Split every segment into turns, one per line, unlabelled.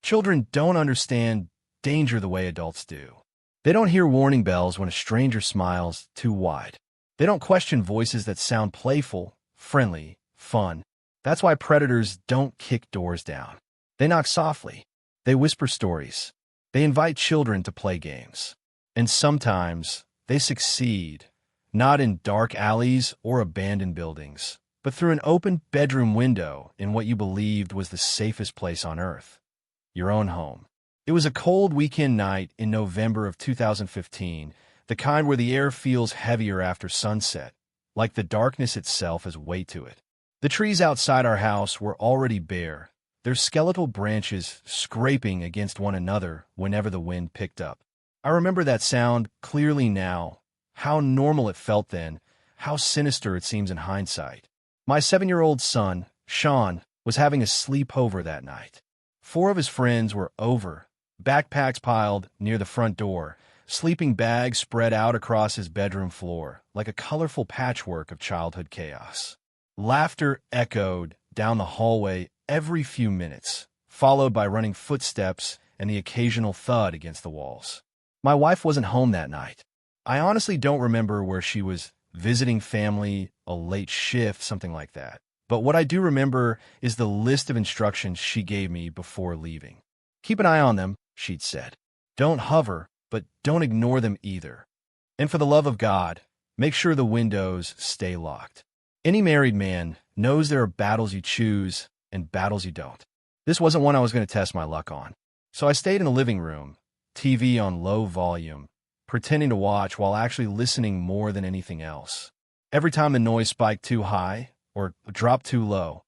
Children don't understand danger the way adults do. They don't hear warning bells when a stranger smiles too wide. They don't question voices that sound playful, friendly, fun. That's why predators don't kick doors down. They knock softly. They whisper stories. They invite children to play games. And sometimes they succeed, not in dark alleys or abandoned buildings, but through an open bedroom window in what you believed was the safest place on earth, your own home. It was a cold weekend night in November of 2015, the kind where the air feels heavier after sunset, like the darkness itself has weight to it. The trees outside our house were already bare, their skeletal branches scraping against one another whenever the wind picked up. I remember that sound clearly now, how normal it felt then, how sinister it seems in hindsight. My 7-year-old son, Sean, was having a sleepover that night. 4 of his friends were over, backpacks piled near the front door, sleeping bags spread out across his bedroom floor, like a colorful patchwork of childhood chaos. Laughter echoed down the hallway every few minutes, followed by running footsteps and the occasional thud against the walls. My wife wasn't home that night. I honestly don't remember where she was, visiting family, a late shift, something like that. But what I do remember is the list of instructions she gave me before leaving. Keep an eye on them, she'd said. Don't hover, but don't ignore them either. And for the love of God, make sure the windows stay locked. Any married man knows there are battles you choose and battles you don't. This wasn't one I was going to test my luck on. So I stayed in the living room, TV on low volume, pretending to watch while actually listening more than anything else. Every time the noise spiked too high or dropped too low,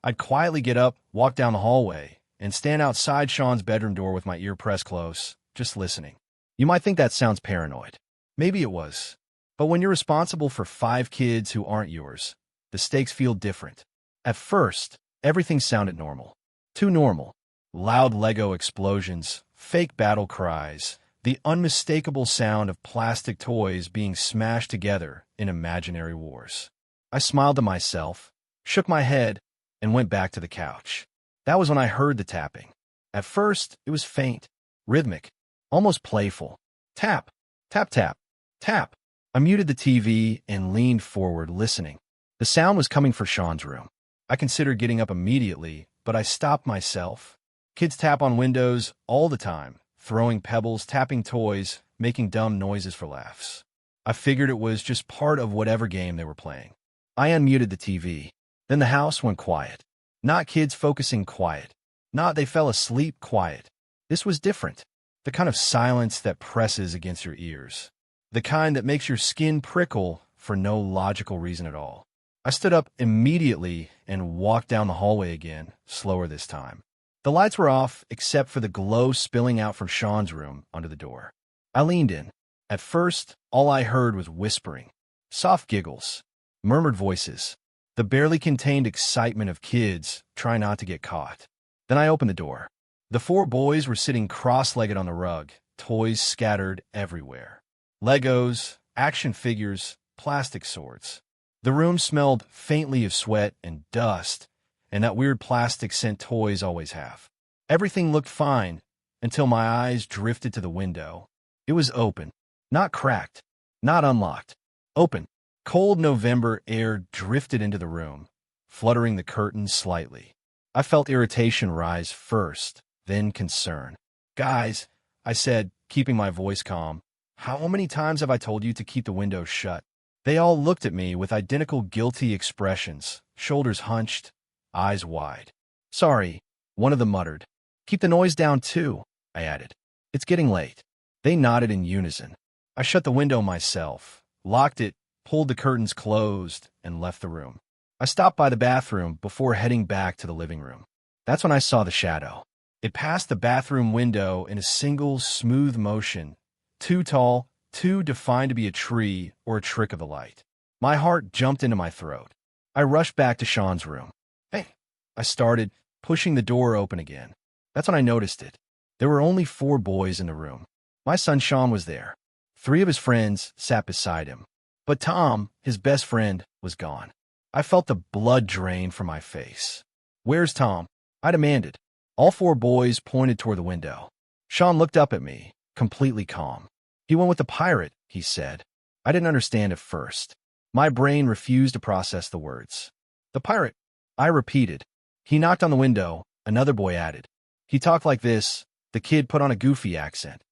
I'd quietly get up, walk down the hallway, and stand outside Sean's bedroom door with my ear pressed close, just listening. You might think that sounds paranoid. Maybe it was. But when you're responsible for 5 kids who aren't yours, the stakes feel different. At first, everything sounded normal. Too normal. Loud Lego explosions, fake battle cries, the unmistakable sound of plastic toys being smashed together in imaginary wars. I smiled to myself, shook my head, and went back to the couch. That was when I heard the tapping. At first, it was faint, rhythmic, almost playful. Tap, tap, tap, tap. I muted the TV and leaned forward, listening. The sound was coming from Sean's room. I considered getting up immediately, but I stopped myself. Kids tap on windows all the time, throwing pebbles, tapping toys, making dumb noises for laughs. I figured it was just part of whatever game they were playing. I unmuted the TV. Then the house went quiet. Not kids focusing, quiet. Not they fell asleep, quiet. This was different. The kind of silence that presses against your ears. The kind that makes your skin prickle for no logical reason at all. I stood up immediately and walked down the hallway again, slower this time. The lights were off except for the glow spilling out from Sean's room onto the door. I leaned in. At first, all I heard was whispering, soft giggles, murmured voices, the barely contained excitement of kids trying not to get caught. Then I opened the door. The 4 boys were sitting cross-legged on the rug, toys scattered everywhere. Legos, action figures, plastic swords. The room smelled faintly of sweat and dust, and that weird plastic scent toys always have. Everything looked fine until my eyes drifted to the window. It was open, not cracked, not unlocked. Open. Cold November air drifted into the room, fluttering the curtains slightly. I felt irritation rise first, then concern. Guys, I said, keeping my voice calm, how many times have I told you to keep the windows shut? They all looked at me with identical guilty expressions, shoulders hunched, eyes wide. Sorry, one of them muttered. Keep the noise down too, I added. It's getting late. They nodded in unison. I shut the window myself, locked it, pulled the curtains closed, and left the room. I stopped by the bathroom before heading back to the living room. That's when I saw the shadow. It passed the bathroom window in a single, smooth motion, too tall, too defined to be a tree or a trick of the light. My heart jumped into my throat. I rushed back to Sean's room. Hey, I started, pushing the door open again. That's when I noticed it. There were only 4 boys in the room. My son Sean was there. 3 of his friends sat beside him. But Tom, his best friend, was gone. I felt the blood drain from my face. Where's Tom? I demanded. All four boys pointed toward the window. Sean looked up at me, completely calm. "He went with the pirate," he said. I didn't understand at first. My brain refused to process the words. "The pirate," I repeated. "He knocked on the window," another boy added. "He talked like this." The kid put on a goofy accent.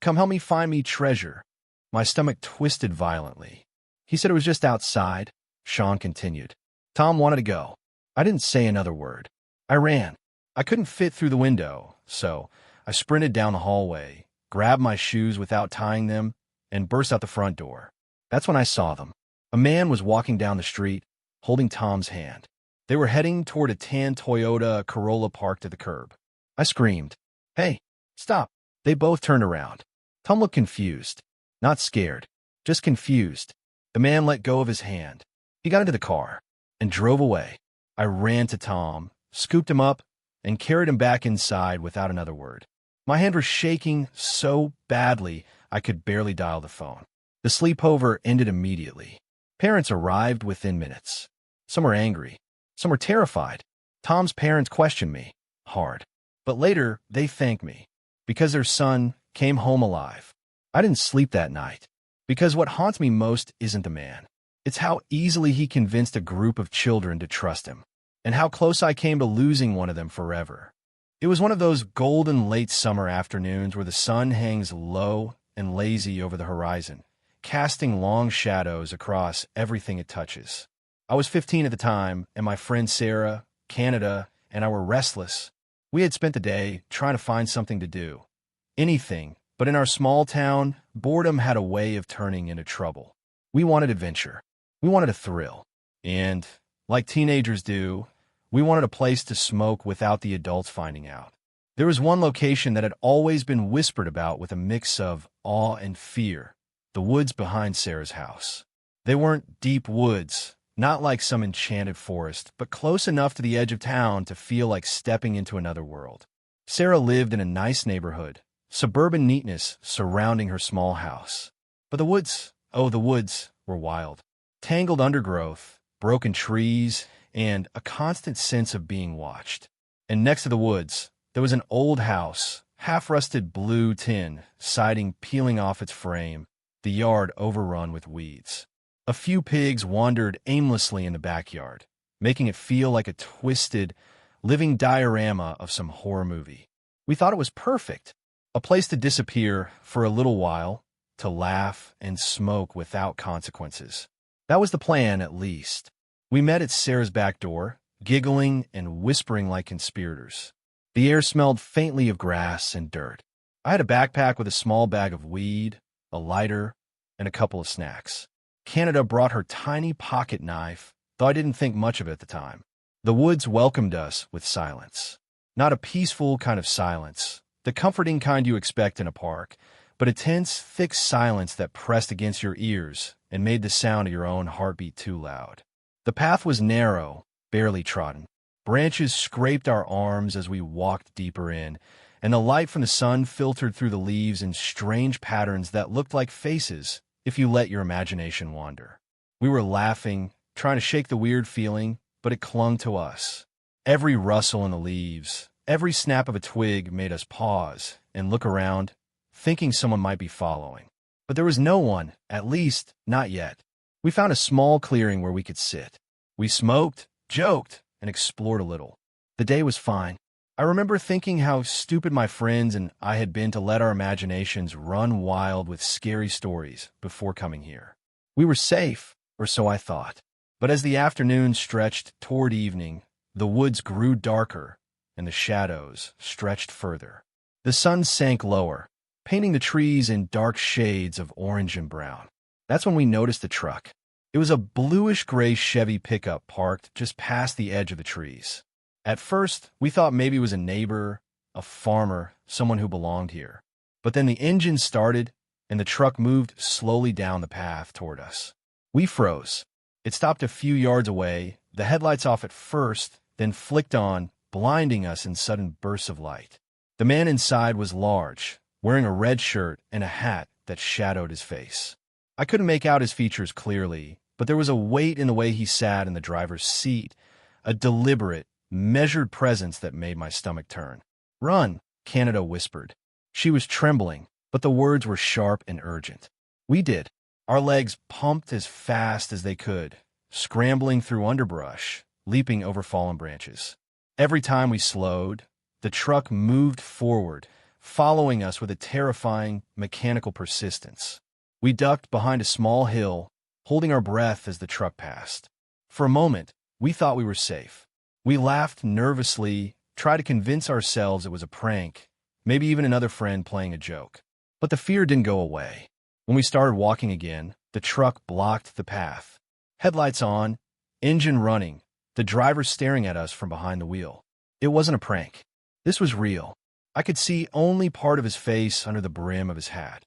Come help me find me treasure." My stomach twisted violently. "He said it was just outside," Sean continued. "Tom wanted to go." I didn't say another word. I ran. I couldn't fit through the window, so I sprinted down the hallway, grabbed my shoes without tying them, and burst out the front door. That's when I saw them. A man was walking down the street, holding Tom's hand. They were heading toward a tan Toyota Corolla parked at the curb. I screamed, "Hey, stop!" They both turned around. Tom looked confused. Not scared, just confused. The man let go of his hand. He got into the car and drove away. I ran to Tom, scooped him up, and carried him back inside without another word. My hand was shaking so badly I could barely dial the phone. The sleepover ended immediately. Parents arrived within minutes. Some were angry. Some were terrified. Tom's parents questioned me hard. But later, they thanked me because their son came home alive. I didn't sleep that night because what haunts me most isn't the man. It's how easily he convinced a group of children to trust him, and how close I came to losing one of them forever. It was one of those golden late summer afternoons where the sun hangs low and lazy over the horizon, casting long shadows across everything it touches. I was 15 at the time, and my friend Sarah, Canada, and I were restless. We had spent the day trying to find something to do. Anything, but in our small town, boredom had a way of turning into trouble. We wanted adventure. We wanted a thrill. And, like teenagers do, we wanted a place to smoke without the adults finding out. There was one location that had always been whispered about with a mix of awe and fear: the woods behind Sarah's house. They weren't deep woods, not like some enchanted forest, but close enough to the edge of town to feel like stepping into another world. Sarah lived in a nice neighborhood, suburban neatness surrounding her small house. But the woods were wild. Tangled undergrowth, broken trees, and a constant sense of being watched. And next to the woods, there was an old house, half-rusted blue tin, siding peeling off its frame, the yard overrun with weeds. A few pigs wandered aimlessly in the backyard, making it feel like a twisted, living diorama of some horror movie. We thought it was perfect, a place to disappear for a little while, to laugh and smoke without consequences. That was the plan, at least. We met at Sarah's back door, giggling and whispering like conspirators. The air smelled faintly of grass and dirt. I had a backpack with a small bag of weed, a lighter, and a couple of snacks. Canada brought her tiny pocket knife, though I didn't think much of it at the time. The woods welcomed us with silence. Not a peaceful kind of silence, the comforting kind you expect in a park, but a tense, thick silence that pressed against your ears and made the sound of your own heartbeat too loud. The path was narrow, barely trodden. Branches scraped our arms as we walked deeper in, and the light from the sun filtered through the leaves in strange patterns that looked like faces if you let your imagination wander. We were laughing, trying to shake the weird feeling, but it clung to us. Every rustle in the leaves, every snap of a twig made us pause and look around, thinking someone might be following. But there was no one, at least not yet. We found a small clearing where we could sit. We smoked, joked, and explored a little. The day was fine. I remember thinking how stupid my friends and I had been to let our imaginations run wild with scary stories before coming here. We were safe, or so I thought. But as the afternoon stretched toward evening, the woods grew darker, and the shadows stretched further. The sun sank lower, painting the trees in dark shades of orange and brown. That's when we noticed the truck. It was a bluish-gray Chevy pickup parked just past the edge of the trees. At first, we thought maybe it was a neighbor, a farmer, someone who belonged here. But then the engine started, and the truck moved slowly down the path toward us. We froze. It stopped a few yards away, the headlights off at first, then flicked on, blinding us in sudden bursts of light. The man inside was large, wearing a red shirt and a hat that shadowed his face. I couldn't make out his features clearly, but there was a weight in the way he sat in the driver's seat, a deliberate, measured presence that made my stomach turn. "Run," Canada whispered. She was trembling, but the words were sharp and urgent. We did. Our legs pumped as fast as they could, scrambling through underbrush, leaping over fallen branches. Every time we slowed, the truck moved forward, following us with a terrifying, mechanical persistence. We ducked behind a small hill, holding our breath as the truck passed. For a moment, we thought we were safe. We laughed nervously, tried to convince ourselves it was a prank, maybe even another friend playing a joke. But the fear didn't go away. When we started walking again, the truck blocked the path. Headlights on, engine running, the driver staring at us from behind the wheel. It wasn't a prank. This was real. I could see only part of his face under the brim of his hat.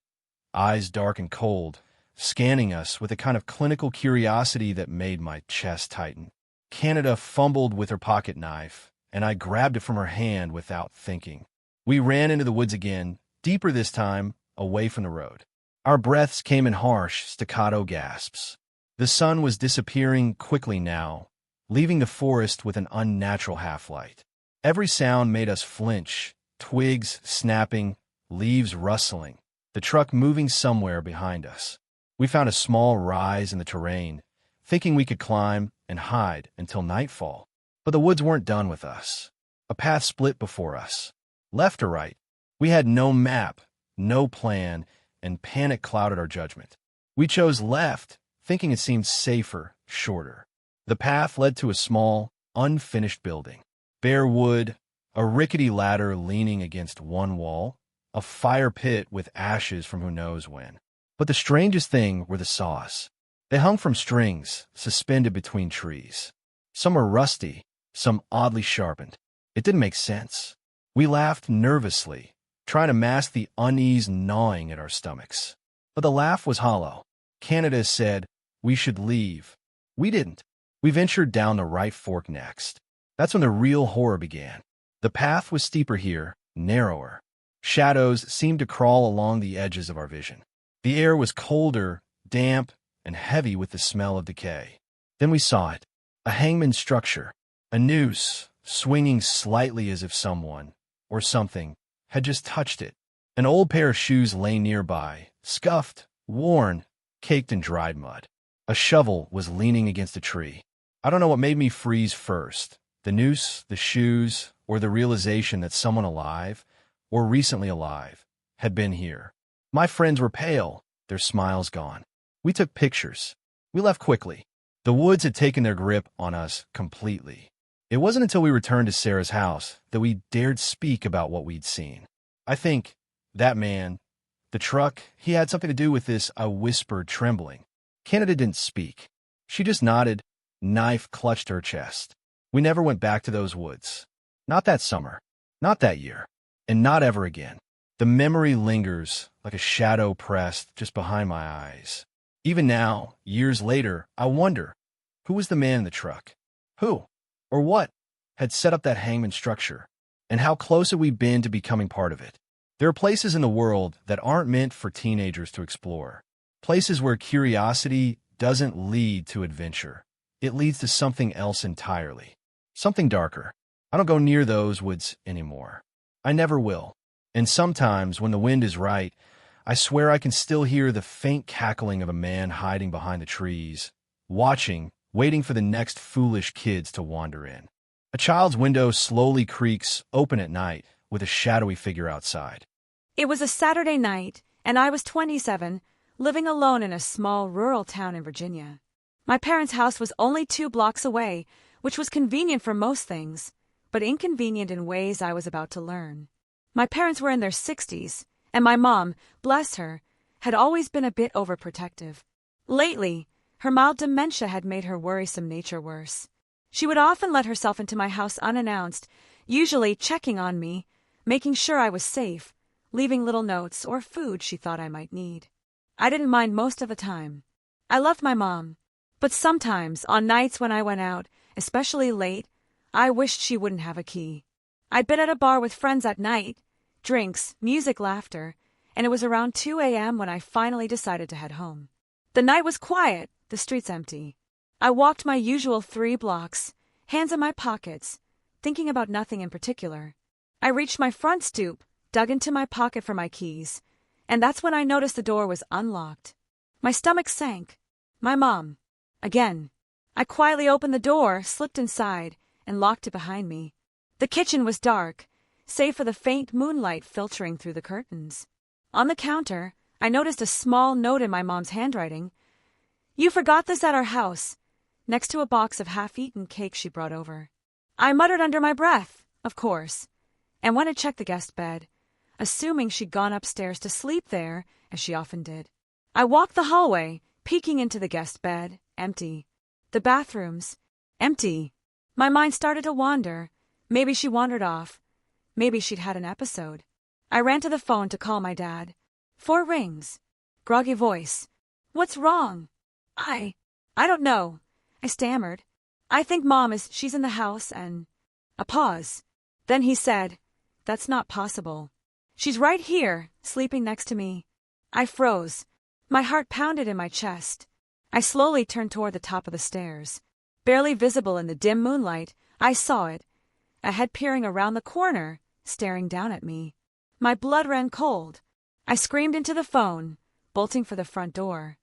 Eyes dark and cold, scanning us with a kind of clinical curiosity that made my chest tighten. Canada fumbled with her pocket knife, and I grabbed it from her hand without thinking. We ran into the woods again, deeper this time, away from the road. Our breaths came in harsh, staccato gasps. The sun was disappearing quickly now, leaving the forest with an unnatural half-light. Every sound made us flinch, twigs snapping, leaves rustling, the truck moving somewhere behind us. We found a small rise in the terrain, thinking we could climb and hide until nightfall. But the woods weren't done with us. A path split before us, left or right. We had no map, no plan, and panic clouded our judgment. We chose left, thinking it seemed safer, shorter. The path led to a small, unfinished building. Bare wood, a rickety ladder leaning against one wall, a fire pit with ashes from who knows when. But the strangest thing were the saws. They hung from strings, suspended between trees. Some were rusty, some oddly sharpened. It didn't make sense. We laughed nervously, trying to mask the unease gnawing at our stomachs. But the laugh was hollow. Canada said, "We should leave." We didn't. We ventured down the right fork next. That's when the real horror began. The path was steeper here, narrower. Shadows seemed to crawl along the edges of our vision. The air was colder, damp, and heavy with the smell of decay. Then we saw it. A hangman's structure. A noose, swinging slightly as if someone, or something, had just touched it. An old pair of shoes lay nearby, scuffed, worn, caked in dried mud. A shovel was leaning against a tree. I don't know what made me freeze first. The noose, the shoes, or the realization that someone alive, or recently alive, had been here. My friends were pale, their smiles gone. We took pictures. We left quickly. The woods had taken their grip on us completely. It wasn't until we returned to Sarah's house that we dared speak about what we'd seen. I think that man, the truck, he had something to do with this, I whispered, trembling. Canada didn't speak. She just nodded, knife clutched her chest. We never went back to those woods. Not that summer. Not that year. And not ever again. The memory lingers like a shadow pressed just behind my eyes. Even now, years later, I wonder, who was the man in the truck? Who, or what, had set up that hangman structure? And how close had we been to becoming part of it? There are places in the world that aren't meant for teenagers to explore. Places where curiosity doesn't lead to adventure. It leads to something else entirely. Something darker. I don't go near those woods anymore. I never will. And sometimes, when the wind is right, I swear I can still hear the faint cackling of a man hiding behind the trees, watching, waiting for the next foolish kids to wander in. A child's window slowly creaks open at night with a shadowy figure outside.
It was a Saturday night, and I was 27, living alone in a small rural town in Virginia. My parents' house was only 2 blocks away, which was convenient for most things, but inconvenient in ways I was about to learn. My parents were in their 60s, and my mom, bless her, had always been a bit overprotective. Lately, her mild dementia had made her worrisome nature worse. She would often let herself into my house unannounced, usually checking on me, making sure I was safe, leaving little notes or food she thought I might need. I didn't mind most of the time. I loved my mom, but sometimes, on nights when I went out, especially late, I wished she wouldn't have a key. I'd been at a bar with friends at night, drinks, music, laughter, and it was around 2 a.m. when I finally decided to head home. The night was quiet, the streets empty. I walked my usual 3 blocks, hands in my pockets, thinking about nothing in particular. I reached my front stoop, dug into my pocket for my keys, and that's when I noticed the door was unlocked. My stomach sank. My mom. Again. I quietly opened the door, slipped inside, and locked it behind me. The kitchen was dark, save for the faint moonlight filtering through the curtains. On the counter, I noticed a small note in my mom's handwriting. "You forgot this at our house," next to a box of half-eaten cake she brought over. I muttered under my breath, of course, and went to check the guest bed, assuming she'd gone upstairs to sleep there, as she often did. I walked the hallway, peeking into the guest bed, empty. The bathrooms, empty. My mind started to wander. Maybe she wandered off. Maybe she'd had an episode. I ran to the phone to call my dad. 4 rings. Groggy voice. "What's wrong?" I don't know," I stammered. "I think she's in the house and—" A pause. Then he said, "That's not possible. She's right here, sleeping next to me." I froze. My heart pounded in my chest. I slowly turned toward the top of the stairs. Barely visible in the dim moonlight, I saw it, a head peering around the corner, staring down at me. My blood ran cold. I screamed into the phone, bolting for the front door.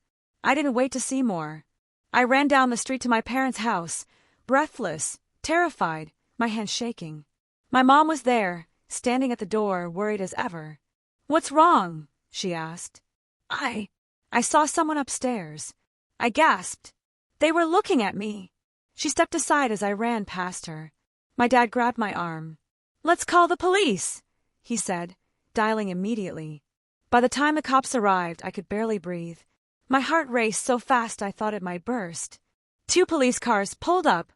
I didn't wait to see more. I ran down the street to my parents' house, breathless, terrified, my hands shaking. My mom was there, standing at the door, worried as ever. "What's wrong?" she asked. I saw someone upstairs. I gasped. They were looking at me. She stepped aside as I ran past her. My dad grabbed my arm. "Let's call the police," he said, dialing immediately. By the time the cops arrived, I could barely breathe. My heart raced so fast I thought it might burst. 2 police cars pulled up,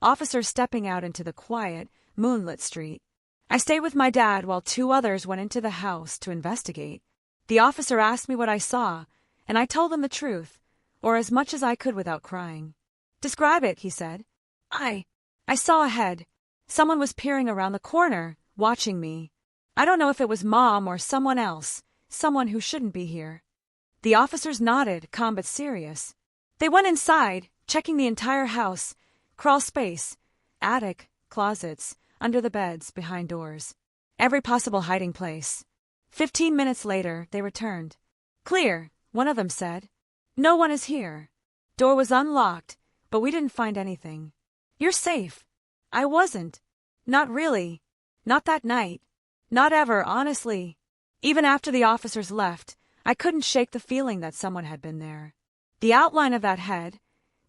officers stepping out into the quiet, moonlit street. I stayed with my dad while 2 others went into the house to investigate. The officer asked me what I saw, and I told him the truth, or as much as I could without crying. "Describe it," he said. I saw a head. Someone was peering around the corner, watching me. I don't know if it was Mom or someone else, someone who shouldn't be here. The officers nodded, calm but serious. They went inside, checking the entire house, crawl space, attic, closets, under the beds, behind doors. Every possible hiding place. 15 minutes later, they returned. "Clear," one of them said. "No one is here. Door was unlocked, but we didn't find anything." "You're safe." I wasn't. Not really. Not that night. Not ever, honestly. Even after the officers left, I couldn't shake the feeling that someone had been there. The outline of that head,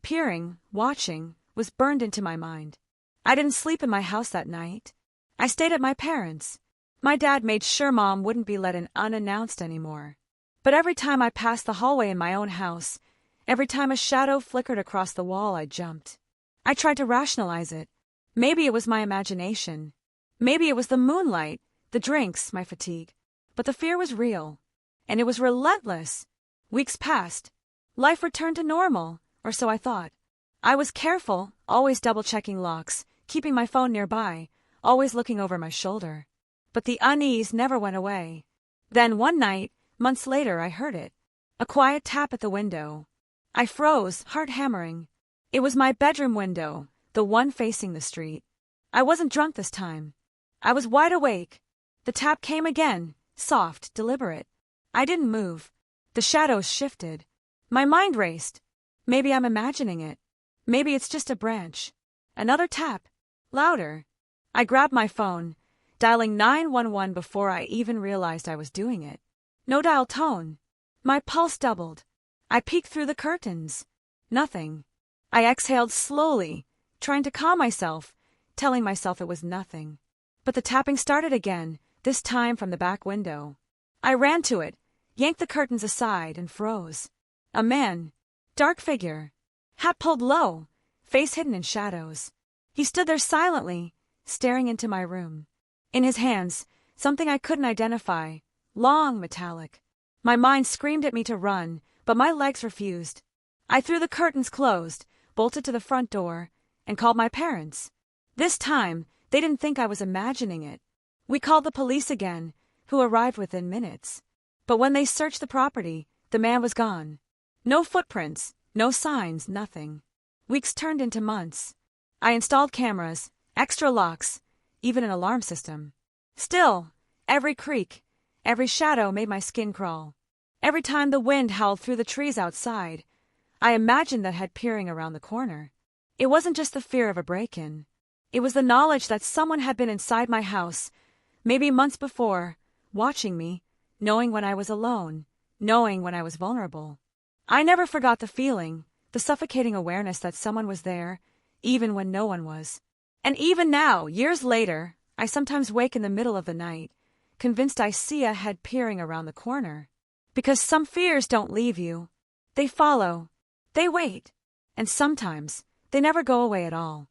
peering, watching, was burned into my mind. I didn't sleep in my house that night. I stayed at my parents'. My dad made sure Mom wouldn't be let in unannounced anymore. But every time I passed the hallway in my own house, every time a shadow flickered across the wall, I jumped. I tried to rationalize it. Maybe it was my imagination. Maybe it was the moonlight, the drinks, my fatigue. But the fear was real. And it was relentless. Weeks passed. Life returned to normal, or so I thought. I was careful, always double-checking locks, keeping my phone nearby, always looking over my shoulder. But the unease never went away. Then one night, months later, I heard it. A quiet tap at the window. I froze, heart hammering. It was my bedroom window, the one facing the street. I wasn't drunk this time. I was wide awake. The tap came again, soft, deliberate. I didn't move. The shadows shifted. My mind raced. Maybe I'm imagining it. Maybe it's just a branch. Another tap. Louder. I grabbed my phone, dialing 911 before I even realized I was doing it. No dial tone. My pulse doubled. I peeked through the curtains. Nothing. I exhaled slowly, trying to calm myself, telling myself it was nothing. But the tapping started again, this time from the back window. I ran to it, yanked the curtains aside, and froze. A man. Dark figure. Hat pulled low, face hidden in shadows. He stood there silently, staring into my room. In his hands, something I couldn't identify, long, metallic. My mind screamed at me to run, but my legs refused. I threw the curtains closed, bolted to the front door, and called my parents. This time, they didn't think I was imagining it. We called the police again, who arrived within minutes. But when they searched the property, the man was gone. No footprints, no signs, nothing. Weeks turned into months. I installed cameras, extra locks, even an alarm system. Still, every creak, every shadow made my skin crawl. Every time the wind howled through the trees outside, I imagined that head peering around the corner. It wasn't just the fear of a break-in. It was the knowledge that someone had been inside my house, maybe months before, watching me, knowing when I was alone, knowing when I was vulnerable. I never forgot the feeling, the suffocating awareness that someone was there, even when no one was. And even now, years later, I sometimes wake in the middle of the night, convinced I see a head peering around the corner. Because some fears don't leave you. They follow. They wait. And sometimes, they never go away at all.